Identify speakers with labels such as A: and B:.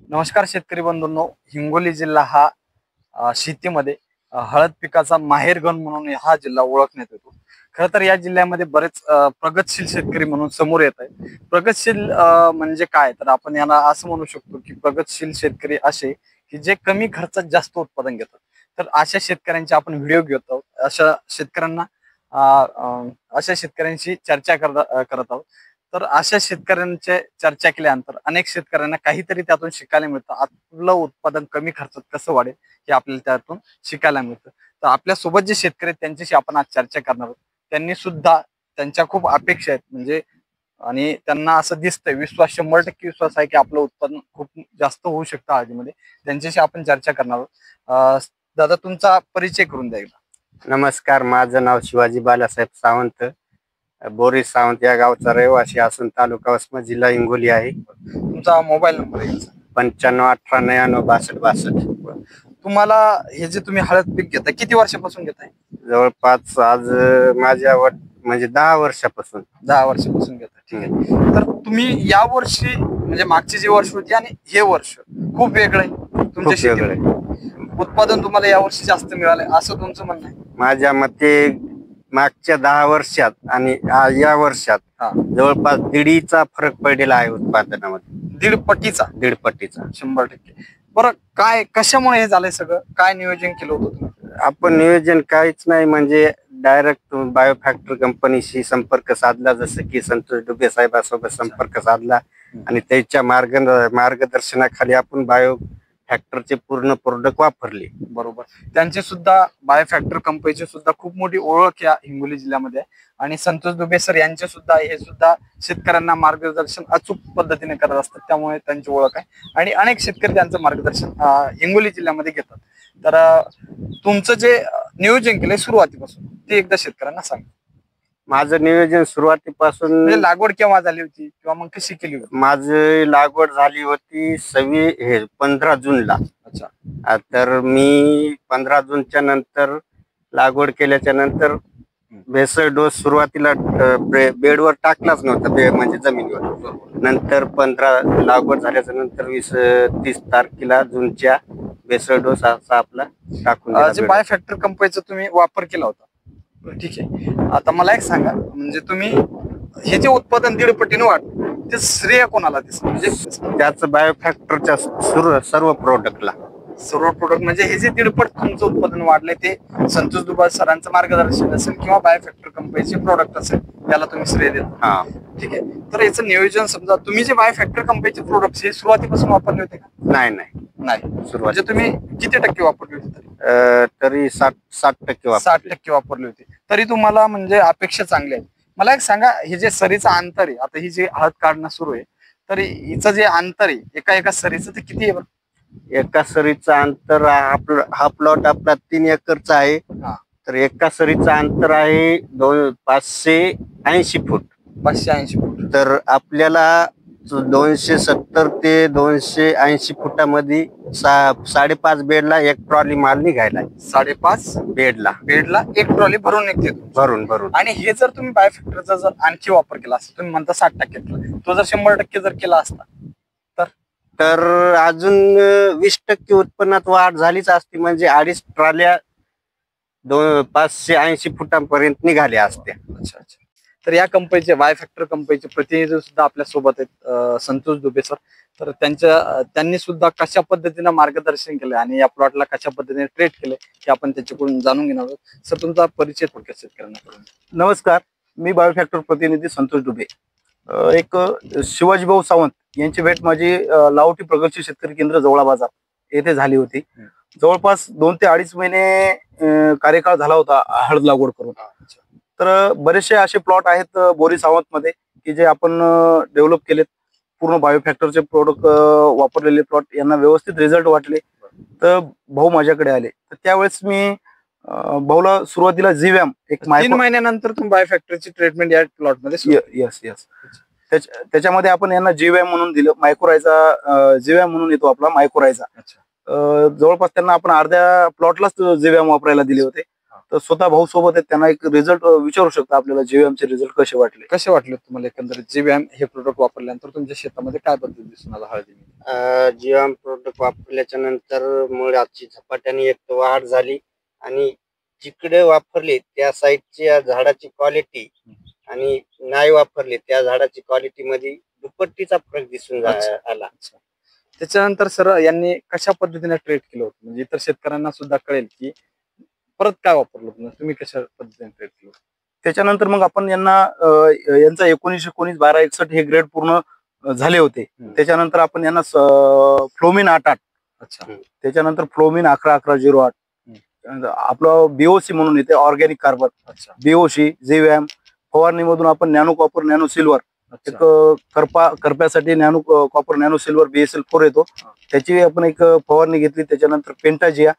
A: नमस्कार शेतकरी बंधूंनो. हिंगोली जिल्हा हा शेतीमध्ये हळद पिकाचा माहेरघर म्हणून हा जिल्हा ओळखण्यात येतो. खरं तर या जिल्ह्यामध्ये बरेच प्रगतशील शेतकरी म्हणून समोर येत आहे. प्रगतशील म्हणजे काय, तर आपण याला असं म्हणू शकतो की प्रगतशील शेतकरी असे की जे कमी खर्चात जास्त उत्पादन घेतात. तर अशा शेतकऱ्यांचे आपण व्हिडिओ घेत आहोत. अ, अ, अशा शेतकऱ्यांशी चर्चा करत आहोत. तर अशा शेतकऱ्यांचे चर्चा केल्यानंतर अनेक शेतकऱ्यांना काहीतरी त्यातून शिकायला मिळतं. आपलं उत्पादन कमी खर्चात कसं वाढेल हे आपल्याला त्यातून शिकायला मिळतं. तर आपल्या सोबत जे शेतकरी आहेत त्यांच्याशी आपण आज चर्चा करणार आहोत. त्यांनी सुद्धा त्यांच्या खूप अपेक्षा आहेत, म्हणजे आणि त्यांना असं दिसतंय, विश्वास 100% विश्वास आहे की आपलं उत्पादन खूप जास्त होऊ शकतं हळदीमध्ये. त्यांच्याशी आपण चर्चा करणार आहोत. दादा, तुमचा परिचय करून द्या एकदा.
B: नमस्कार, माझं नाव शिवाजी बालासाहेब सावंत. बोरी सावंत या गावचा रहिवासी असून तालुका वसमत, जिल्हा हिंगोली आहे.
A: तुमचा मोबाईल नंबर आहे का?
B: 95 18 99 62 62.
A: तुम्हाला हे जे तुम्ही हळद पीक घेताय किती वर्षापासून घेताय?
B: जवळपास आज माझ्या म्हणजे 10 वर्षापासून.
A: 10 वर्षापासून घेताय, ठीक आहे. तर तुम्ही या वर्षी म्हणजे मागची जी वर्ष होती आणि हे वर्ष खूप वेगळं आहे तुमच्या
B: खूप
A: शेतीमध्ये.
B: वेगळं.
A: उत्पादन तुम्हाला या वर्षी जास्त मिळालंय असं तुमचं म्हणणं आहे?
B: माझ्या मते मागच्या 10 वर्षात आणि या वर्षात
A: हा,
B: जवळपास दीडीचा फरक पडलेला आहे उत्पादनामध्ये.
A: दीड पटीचा.
B: दीड पट्टीचा.
A: 100%. बरं, काय कशामुळे हे झालंय सगळं? काय नियोजन केलं होतं तुम्ही?
B: आपण नियोजन काहीच नाही, म्हणजे डायरेक्ट बायोफॅक्टर कंपनीशी संपर्क साधला, जसं की संतोष डुबे साहेबांसोबत संपर्क साधला आणि त्यांच्या मार्गदर्शनाखाली आपण बायोफॅक्टरचे पूर्ण प्रोडक्ट वापरले.
A: बरोबर. त्यांचे सुद्धा बायोफॅक्टर कंपनीची सुद्धा खूप मोठी ओळख या हिंगोली जिल्ह्यामध्ये आहे. आणि संतोष दुबे सर यांचे सुद्धा हे सुद्धा शेतकऱ्यांना मार्गदर्शन अचूक पद्धतीने करत असतात, त्यामुळे त्यांची ओळख आहे. आणि अनेक शेतकरी त्यांचं मार्गदर्शन हिंगोली जिल्ह्यामध्ये घेतात. तर तुमचं जे नियोजन केलंय सुरुवातीपासून ते एकदा शेतकऱ्यांना सांगा.
B: माझं नियोजन सुरुवातीपासून,
A: म्हणजे लागवड केव्हा झाली होती किंवा मग कशी केली होती?
B: माझी लागवड झाली होती 15 जूनला.
A: अच्छा.
B: तर मी 15 जूनच्या नंतर लागवड केल्याच्या नंतर भेसळ डोस सुरुवातीला बेडवर टाकलाच नव्हता, म्हणजे जमिनीवर. नंतर 15 लागवड झाल्याच्या नंतर 30 तारखेला जूनच्या भेसळ डोस असा आपला टाकून
A: जे
B: दिला.
A: बायोफॅक्टर कंपनीचा तुम्ही वापर केला होता, ठीक आहे. आता मला एक सांगा, म्हणजे तुम्ही हे जे उत्पादन 1.5 पटीने वाढलं ते श्रेय कोणाला दिसतं? म्हणजे
B: त्याचं बायोफॅक्टरच्या सर्व प्रोडक्टला.
A: सर्व प्रोडक्ट म्हणजे हे जे 1.5 पट तुमचं उत्पादन वाढलंय ते संतोष दुबे सरांचं मार्गदर्शन असेल किंवा बायोफॅक्टर कंपनीचे प्रोडक्ट असेल, याला तुम्ही श्रेय देता.
B: हा,
A: ठीक आहे. तर याचं नियोजन, समजा तुम्ही जे बायोफॅक्टर कंपनीचे प्रोडक्ट हे सुरुवातीपासून वापरले होते का?
B: नाही.
A: नाही.
B: सुरुवात
A: म्हणजे तुम्ही किती टक्के वापरले होते?
B: तरी 60%
A: 60% वापरले होते. तरी तुम्हाला म्हणजे अपेक्षा चांगली आहे. मला एक सांगा, हे जे सरीचं अंतर आहे, आता ही जी हळद काढणं सुरू आहे, तर हिचं जे अंतर आहे एका सरीचं ते किती आहे बरं?
B: एका सरीचं अंतर, हा प्लॉट आपला 3 एकरचा आहे.
A: हा.
B: तर एका सरीचं अंतर आहे 580 फूट.
A: 580 फूट.
B: तर आपल्याला 270 ते 280 फुटामध्ये 5.5 बेडला एक ट्रॉली माल निघायला आहे.
A: 5.5 बेडला एक ट्रॉली भरून निघते
B: भरून.
A: आणि हे जर तुम्ही बायोफॅक्टरचा जर आणखी वापर केला असता, तुम्ही म्हणता 60% तो जर 100% जर केला असता
B: तर अजून 20% उत्पन्नात वाढ झालीच असती, म्हणजे 2.5 ट्रॉल्या 580 फुटांपर्यंत निघाल्या असत्या.
A: अच्छा. तर या कंपनीचे, बायोफॅक्टर कंपनीचे प्रतिनिधी सुद्धा आपल्या सोबत आहेत, संतोष दुबे सर. तर त्यांनी सुद्धा कशा पद्धतीने मार्गदर्शन केलं आणि या प्लॉटला कशा पद्धतीने ट्रीट केले हे आपण त्याच्याकडून जाणून घेणार आहोत. सर, तुमचा परिचय थोडक्यात शेतकऱ्यांना करून.
C: नमस्कार, मी बायोफॅक्टर प्रतिनिधी संतोष दुबे. एक शिवाजीभाऊ सावंत यांची भेट माझी लाहोटी प्रगतशील शेतकरी केंद्र जवळा बाजार येथे झाली होती. जवळपास 2 ते 2.5 महिने कार्यकाळ झाला होता हळद लागवड करून. तर बरेचसे असे प्लॉट आहेत बोरी सावंत मध्ये की जे आपण डेव्हलप केलेत. पूर्ण बायोफॅक्टरचे प्रोडक्ट वापरलेले प्लॉट, यांना व्यवस्थित रिझल्ट वाटले. तर भाऊ माझ्याकडे आले. तर त्यावेळेस मी भाऊला सुरुवातीला जीवॅम एक
A: 3 महिन्यानंतर तुम्ही बायोफॅक्टरची ट्रीटमेंट या प्लॉट मध्ये.
C: यस. त्याच्यामध्ये आपण यांना जीवॅम म्हणून दिलं. मायक्रोरायचा जीवॅम म्हणून येतो आपला मायक्रोरायचा. जवळपास त्यांना आपण अर्ध्या प्लॉटलाच जीवॅम वापरायला दिले होते. तर स्वतः भाऊ सोबत आहेत, त्यांना एक रिझल्ट विचारू शकता आपल्याला जीएमचे रिझल्ट कसे वाटले.
A: कसे वाटले तुम्हाला एकंदरीत जीव्याम हे प्रोडक्ट वापरल्यानंतर तुमच्या शेतामध्ये काय बदल दिसून आला हळदीमध्ये?
B: जीवाम प्रोडक्ट वापरल्याच्या नंतर मुळाची झपाट्याने एक तर वाढ झाली आणि जिकडे वापरले त्या साईडच्या झाडाची क्वालिटी आणि नाही वापरले त्या झाडाची क्वालिटी मध्ये दुपट्टीचा फरक दिसून
A: अच्छा.
B: आला.
A: त्याच्यानंतर सर यांनी कशा पद्धतीने ट्रीट केलं होतं, म्हणजे इतर शेतकऱ्यांना सुद्धा कळेल की परत काय वापरलं होतं, तुम्ही कशा पद्धतीने ट्रीट केलं?
C: त्याच्यानंतर मग आपण यांना यांचा 19-19-12-61 हे ग्रेड पूर्ण झाले होते. त्याच्यानंतर आपण यांना फ्लोमिन 8-8,
A: अच्छा,
C: त्याच्यानंतर फ्लोमिन 11-11-08, आपलं बीओसी म्हणून येते ऑर्गॅनिक कार्बन,
A: अच्छा,
C: बीओसी, जीव्याम फवारणीमधून आपण नॅनो कॉपर नॅनो सिल्वर, एक करप्यासाठी nano copper nano silver BSL 4 येतो, त्याची आपण एक फवारणी घेतली. त्याच्यानंतर पेंटाजिया